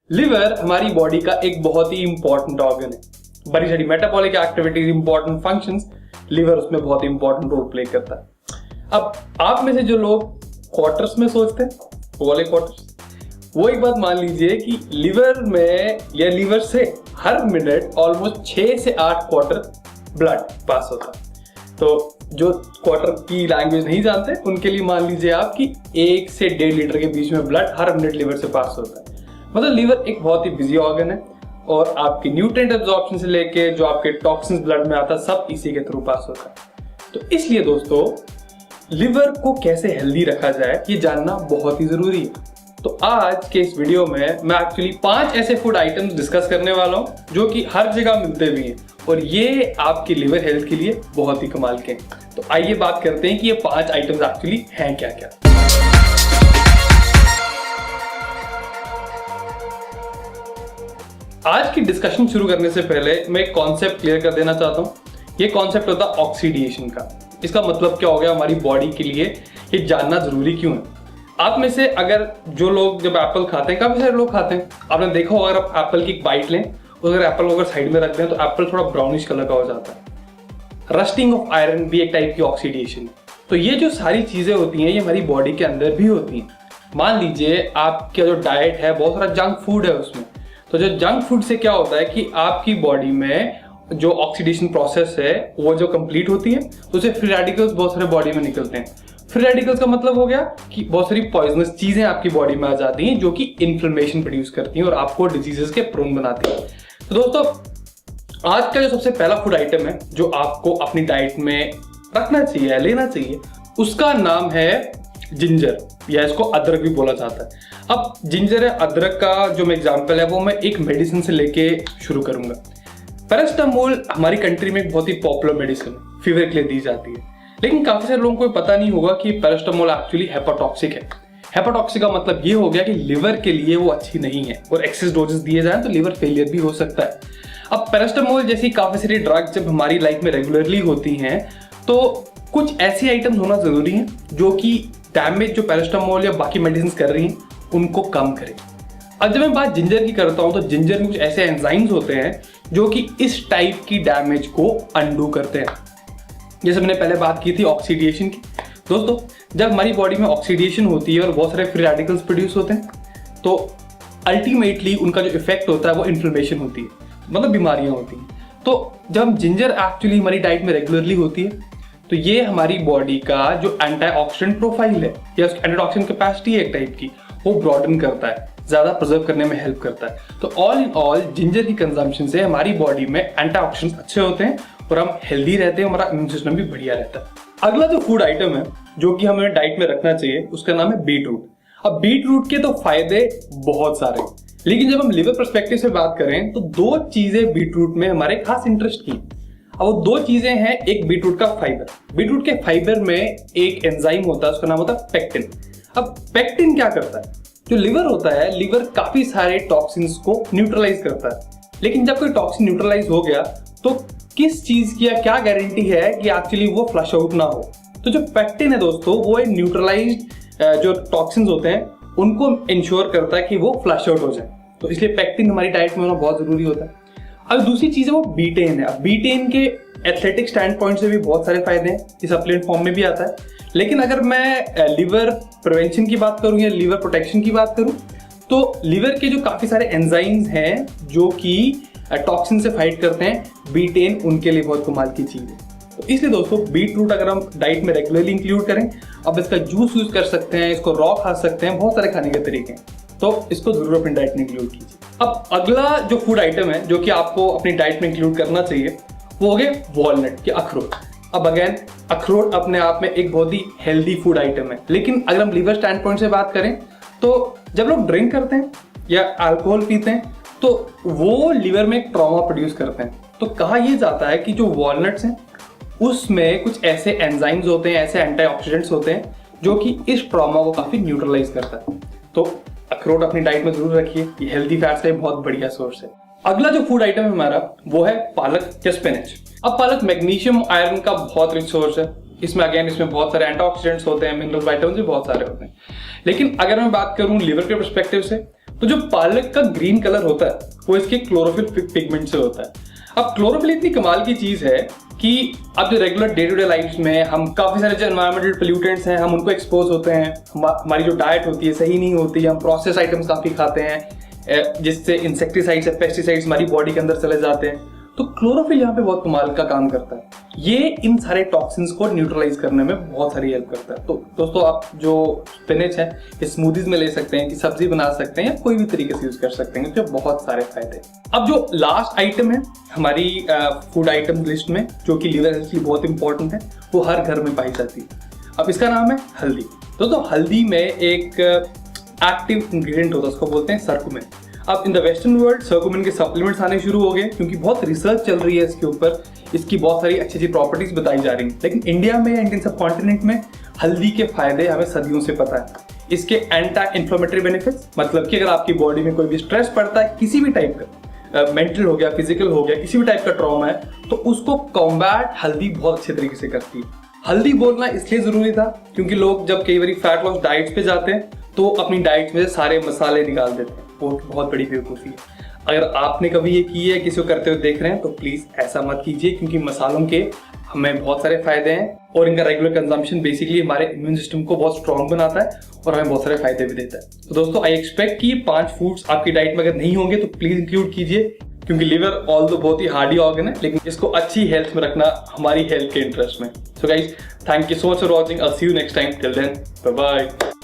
Liver हमारी body का एक बहुत ही इंपॉर्टेंट ऑर्गन है। बड़ी सारी metabolic activities, important functions, liver उसमें बहुत ही इंपॉर्टेंट रोल प्ले करता है। अब आप में से जो लोग क्वार्टर्स में सोचते हैं, वो वाले क्वार्टर्स, वो एक बात मान लीजिए कि लिवर में या लिवर से हर मिनट ऑलमोस्ट 6 से 8 क्वार्टर ब्लड पास होता है। तो जो क्वार्टर की लैंग्वेज नहीं जानते उनके लिए मान लीजिए आप कि 1 से 1.5 लीटर के बीच में ब्लड हर मिनट लिवर से पास होता है। मतलब लिवर एक बहुत ही बिजी ऑर्गन है और आपकी न्यूट्रिएंट एब्जॉर्प्शन से लेके जो आपके टॉक्सिन्स ब्लड में आता है सब इसी के थ्रू पास होता है। तो इसलिए दोस्तों लिवर को कैसे हेल्दी रखा जाए ये जानना बहुत ही जरूरी है। तो आज के इस वीडियो में मैं एक्चुअली 5 ऐसे फूड आइटम्स डिस्कस करने वाला हूं जो कि हर जगह मिलते भी हैं और ये आपकी लिवर हेल्थ के लिए बहुत ही कमाल के हैं। तो आइए बात करते हैं कि ये 5 आइटम्स एक्चुअली हैं क्या क्या। आज की डिस्कशन शुरू करने से पहले मैं एक कॉन्सेप्ट क्लियर कर देना चाहता हूँ। ये कॉन्सेप्ट होता है ऑक्सीडेशन का। इसका मतलब क्या हो गया हमारी बॉडी के लिए, ये जानना जरूरी क्यों है। आप में से अगर जो लोग जब एप्पल खाते हैं, काफी सारे लोग खाते हैं, आपने देखा होगा अगर आप एप्पल की एक बाइट लें और अगर एप्पल को साइड में रख दें तो एप्पल थोड़ा ब्राउनिश कलर का हो जाता है। रस्टिंग ऑफ आयरन भी एक टाइप की ऑक्सीडेशन है। तो ये जो सारी चीजें होती हैं ये हमारी बॉडी के अंदर भी होती हैं। मान लीजिए आपका जो डाइट है बहुत सारा जंक फूड है उसमें, तो जो जंक फूड से क्या होता है कि आपकी बॉडी में जो ऑक्सीडेशन प्रोसेस है वो जो कंप्लीट होती है तो उससे फ्री रेडिकल्स बहुत सारे बॉडी में निकलते हैं। फ्री रेडिकल्स का मतलब हो गया कि बहुत सारी पॉइजनस चीजें आपकी बॉडी में आ जाती हैं जो कि इन्फ्लेमेशन प्रोड्यूस करती हैं और आपको डिजीजेस के प्रोन बनाती हैं। तो दोस्तों आज का जो सबसे पहला फूड आइटम है जो आपको अपनी डाइट में रखना चाहिए, लेना चाहिए, उसका नाम है जिंजर, या इसको अदरक भी बोला जाता है। अब जिंजर है, अदरक का जो मैं एग्जांपल है वो मैं एक मेडिसिन से लेके शुरू करूंगा। पैरासिटामोल हमारी कंट्री में एक बहुत ही पॉपुलर मेडिसिन फीवर के लिए दी जाती है, लेकिन काफी सारे लोगों को पता नहीं होगा कि पैरासिटामोल एक्चुअली हेपाटॉक्सिक है। हेपाटॉक्सिक का मतलब ये हो गया कि लिवर के लिए वो अच्छी नहीं है और एक्सेस डोजेस दिए जाए तो लिवर फेलियर भी हो सकता है। अब पैरासिटामोल जैसी काफी सारी ड्रग्स जब हमारी लाइफ में रेगुलरली होती हैं तो कुछ ऐसी आइटम्स होना जरूरी है जो कि डैमेज जो पैरासिटामोल या बाकी मेडिसिन कर रही हैं उनको कम करें। अब जब मैं बात जिंजर की करता हूं तो जिंजर में कुछ ऐसे एंजाइम्स होते हैं जो कि इस टाइप की डैमेज को अंडू करते हैं। जैसे मैंने पहले बात की थी ऑक्सीडेशन की। दोस्तों जब हमारी बॉडी में ऑक्सीडेशन होती है और बहुत सारे फ्री रेडिकल्स प्रोड्यूस होते हैं तो अल्टीमेटली उनका जो इफेक्ट होता है वो इन्फ्लेमेशन होती है, मतलब बीमारियां होती हैं। तो जब जिंजर एक्चुअली हमारी डाइट में रेगुलरली होती है तो ये हमारी बॉडी का जो एंटीऑक्सीडेंट प्रोफाइल है या एंटीऑक्सीडेंट कैपेसिटी है एक टाइप की, वो ब्रॉडन करता है, ज्यादा प्रिजर्व करने में हेल्प करता है। तो ऑल इन ऑल जिंजर की कंजम्पशन से हमारी बॉडी में एंटीऑक्सीडेंट्स अच्छे होते हैं और हम हेल्दी रहते हैं, हमारा इम्यून सिस्टम भी बढ़िया रहता है। अगला जो फूड आइटम है जो कि हमें डाइट में रखना चाहिए उसका नाम है बीट रूट। अब बीट रूट के तो फायदे बहुत सारे हैं, लेकिन जब हम लिवर पर्सपेक्टिव से बात करें तो 2 चीजें बीट रूट में हमारे खास इंटरेस्ट की। अब वो 2 चीजें हैं, एक बीट रूट का फाइबर। बीट रूट के फाइबर में एक एंजाइम होता है, उसका नाम होता है पेक्टिन। अब पेक्टिन क्या करता है, जो लिवर होता है, लिवर काफी सारे टॉक्सिन्स को न्यूट्रलाइज करता है, लेकिन जब कोई टॉक्सिन न्यूट्रलाइज हो गया तो किस चीज की या क्या गारंटी है कि एक्चुअली वो फ्लश आउट ना हो। तो जो पेक्टिन है दोस्तों वो न्यूट्रलाइज्ड जो टॉक्सिन्स होते हैं उनको इंश्योर करता है कि वो फ्लश आउट हो जाए। तो इसलिए पेक्टिन हमारी डाइट में होना बहुत जरूरी होता है। अब दूसरी चीज है वो बीटेन है। अब बीटेन के एथलेटिक स्टैंड पॉइंट से भी बहुत सारे फायदे हैं, इस सप्लीमेंट फॉर्म में भी आता है। लेकिन अगर मैं लिवर प्रिवेंशन की बात करूं या लिवर प्रोटेक्शन की बात करूं तो लिवर के जो काफी सारे एंजाइम्स हैं जो कि टॉक्सिन से फाइट करते हैं, बीटेन उनके लिए बहुत कमाल की चीज है। तो इसलिए दोस्तों बीट रूट अगर हम डाइट में रेगुलरली इंक्लूड करें, अब इसका जूस यूज कर सकते हैं, इसको रॉ खा सकते हैं, बहुत सारे खाने के तरीके हैं, तो इसको जरूर अपनी डाइट में इंक्लूड कीजिए। अब अगला जो फूड आइटम है जो कि आपको अपनी डाइट में इंक्लूड करना चाहिए वो हो गया वॉलनट के अखरोट। अब अगेन अखरोट अपने आप में एक बहुत ही हेल्दी फूड आइटम है, लेकिन अगर हम लिवर स्टैंड पॉइंट से बात करें तो जब लोग ड्रिंक करते हैं या अल्कोहल पीते हैं तो वो लिवर में एक ट्रॉमा प्रोड्यूस करते हैं। तो कहा यह जाता है कि जो वॉलनट्स हैं उसमें कुछ ऐसे एंजाइम्स होते हैं, ऐसे एंटीऑक्सीडेंट्स होते हैं जो कि इस ट्रॉमा को काफी न्यूट्रलाइज करता है। तो अखरोट अपनी डाइट में जरूर रखिए, ये हेल्दी फैट्स का बहुत बढ़िया सोर्स है। अगला जो फूड आइटम है हमारा वो है पालक या स्पिनच। अब पालक मैग्नीशियम आयरन का बहुत रिच सोर्स है। इसमें बहुत सारे एंटीऑक्सीडेंट्स होते हैं, मिनरल विटामिन भी बहुत सारे होते हैं। लेकिन अगर मैं बात करूं लिवर के पर्सपेक्टिव से तो जो पालक का ग्रीन कलर होता है वो इसके क्लोरोफिल पिगमेंट से होता है। अब क्लोरोफिल इतनी कमाल की चीज है कि अब जो regular day to day life में हम काफी सारे जो एनवायरमेंटल पोल्यूटेंट्स हैं हम उनको एक्सपोज होते हैं, हमारी जो डाइट होती है सही नहीं होती है, हम प्रोसेस आइटम्स काफी खाते हैं जिससे इंसेक्टिसाइड्स या पेस्टिसाइड्स हमारी बॉडी के अंदर चले जाते हैं। तो क्लोरोफिल यहाँ पे बहुत कमाल का काम करता है, ये इन सारे टॉक्सिन्स को न्यूट्रलाइज करने में बहुत सारी हेल्प करता है। तो दोस्तों आप जो स्पिनच है स्मूदीज में ले सकते हैं, कि सब्जी बना सकते हैं या कोई भी तरीके से यूज कर सकते हैं, इसके बहुत सारे फायदे। अब जो लास्ट आइटम है हमारी फूड आइटम लिस्ट में जो कि लिवर हेल्थ के लिए बहुत इंपॉर्टेंट है, वो हर घर में पाई जाती है। अब इसका नाम है हल्दी। दोस्तों हल्दी में एक एक्टिव इंग्रेडिएंट होता है, उसको बोलते हैं सरकुमिन। अब इन द वेस्टर्न वर्ल्ड सरकुमिन के सप्लीमेंट्स आने शुरू हो गए क्योंकि बहुत रिसर्च चल रही है इसके ऊपर, इसकी बहुत सारी अच्छी अच्छी प्रॉपर्टीज बताई जा रही हैं। लेकिन इंडिया में, इंडियन सब कॉन्टिनेंट में हल्दी के फायदे हमें सदियों से पता है। इसके एंटी इन्फ्लेमेटरी बेनिफिट्स, मतलब कि अगर आपकी बॉडी में कोई भी स्ट्रेस पड़ता है किसी भी टाइप का, मेंटल हो गया, फिजिकल हो गया, किसी भी टाइप का ट्रॉमा है, तो उसको कॉम्बैट हल्दी बहुत अच्छे तरीके से करती है। हल्दी बोलना इसलिए जरूरी था क्योंकि लोग जब कई बार फैट लॉस डाइट्स पे जाते हैं तो अपनी डाइट में से सारे मसाले निकाल देते हैं, वो बहुत बड़ी बेवकूफ़ी है। अगर आपने कभी ये की है, किसी को करते हुए देख रहे हैं, तो प्लीज ऐसा मत कीजिए क्योंकि मसालों के हमें बहुत सारे फायदे हैं और इनका रेगुलर कंजम्पशन बेसिकली हमारे इम्यून सिस्टम को बहुत स्ट्रॉन्ग बनाता है और हमें बहुत सारे फायदे भी देता है। तो दोस्तों आई एक्सपेक्ट कि 5 फूड्स आपकी डाइट में अगर नहीं होंगे तो प्लीज इंक्लूड कीजिए, क्योंकि लिवर ऑल्दो बहुत ही हार्डी ऑर्गन है लेकिन इसको अच्छी हेल्थ में रखना हमारी हेल्थ के इंटरेस्ट में। So guys, thank you so much for watching. I will see you next time. Till then, bye bye.